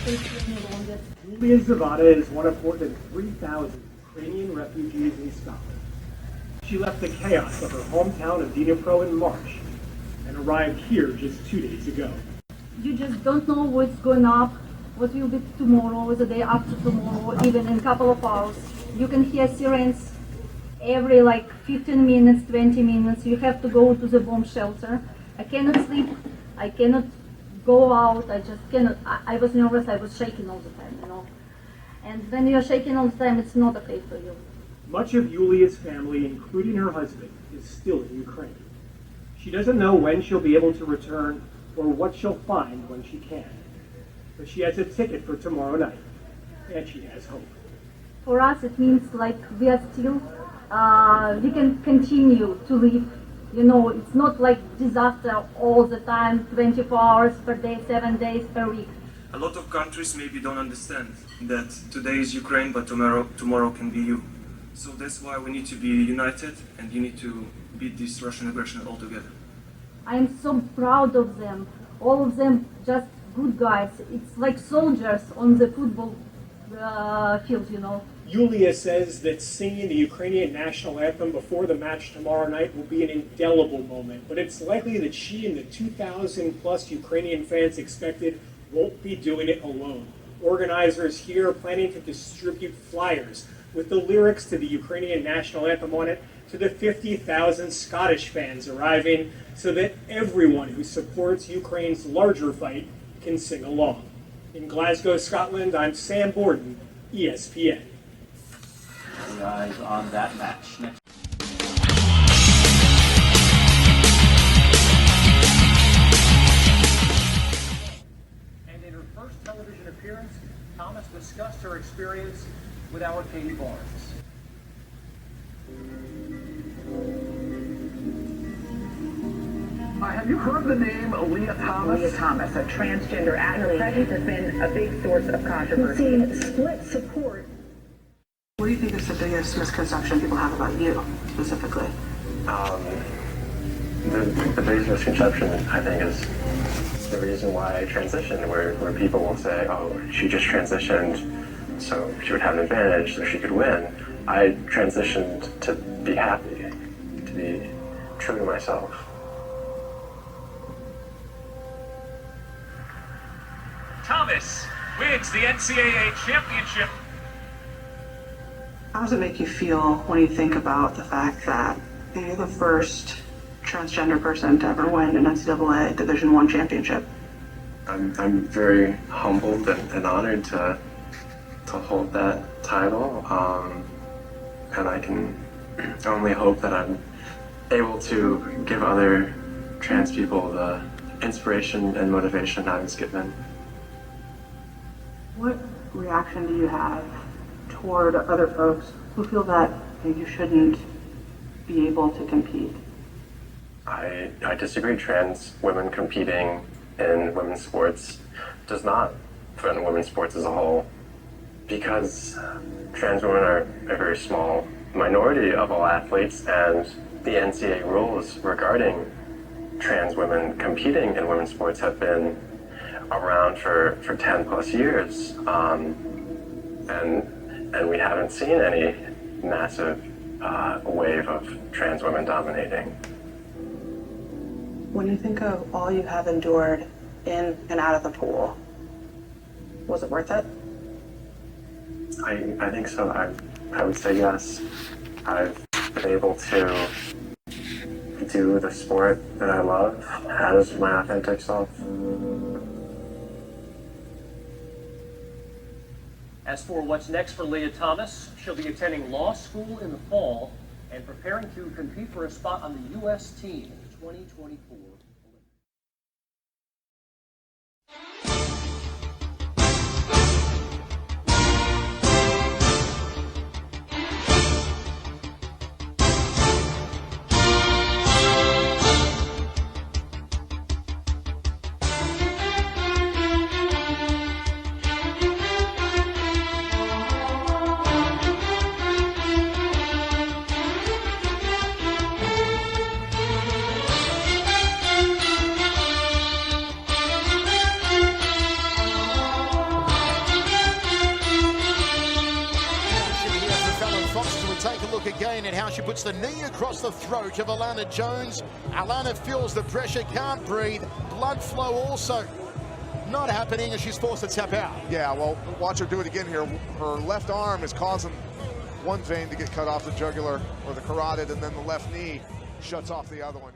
Julia Zavada is one of more than 3,000 Ukrainian refugees in Scotland. She left the chaos of her hometown of Dnipro in March and arrived here just 2 days ago. You just don't know what's going up, what will be tomorrow, the day after tomorrow, even in a couple of hours. You can hear sirens every 15 minutes, 20 minutes. You have to go to the bomb shelter. I cannot sleep, I cannot go out, I just cannot. I was nervous, I was shaking all the time, And when you're shaking all the time, it's not okay for you. Much of Yulia's family, including her husband, is still in Ukraine. She doesn't know when she'll be able to return or what she'll find when she can. But she has a ticket for tomorrow night, and she has hope. For us, it means we are still, we can continue to live. It's not like disaster all the time, 24 hours per day, 7 days per week. A lot of countries maybe don't understand that today is Ukraine, but tomorrow can be you. So that's why we need to be united, and you need to beat this Russian aggression altogether. I am so proud of them. All of them just good guys. It's like soldiers on the football field, Yulia says that singing the Ukrainian national anthem before the match tomorrow night will be an indelible moment, but it's likely that she and the 2,000 plus Ukrainian fans expected won't be doing it alone. Organizers here are planning to distribute flyers with the lyrics to the Ukrainian national anthem on it to the 50,000 Scottish fans arriving so that everyone who supports Ukraine's larger fight can sing along. In Glasgow, Scotland, I'm Sam Borden, ESPN. Eyes on that match. Next. And in her first television appearance, Thomas discussed her experience with our Katie Barnes. Have you heard the name Lia Thomas? Lia Thomas, a transgender athlete. Her presence has been a big source of controversy. We've seen split support. What do you think is the biggest misconception people have about you, specifically? The biggest misconception, I think, is the reason why I transitioned, where people will say, oh, she just transitioned, so she would have an advantage, so she could win. I transitioned to be happy, to be true to myself. Thomas wins the NCAA championship. How does it make you feel when you think about the fact that you're the first transgender person to ever win an NCAA Division I championship? I'm very humbled and honored to hold that title, and I can only hope that I'm able to give other trans people the inspiration and motivation I was given. What reaction do you have toward other folks who feel that you shouldn't be able to compete? I disagree. Trans women competing in women's sports does not threaten women's sports as a whole, because trans women are a very small minority of all athletes, and the NCAA rules regarding trans women competing in women's sports have been around for 10 plus years, and we haven't seen any massive wave of trans women dominating. When you think of all you have endured in and out of the pool, was it worth it? I think so. I would say yes. I've been able to do the sport that I love as my authentic self. As for what's next for Lia Thomas, she'll be attending law school in the fall and preparing to compete for a spot on the U.S. team in 2024. She puts the knee across the throat of Alana Jones. Alana feels the pressure, can't breathe. Blood flow also not happening, and she's forced to tap out. Yeah, well, watch her do it again here. Her left arm is causing one vein to get cut off, the jugular or the carotid, and then the left knee shuts off the other one.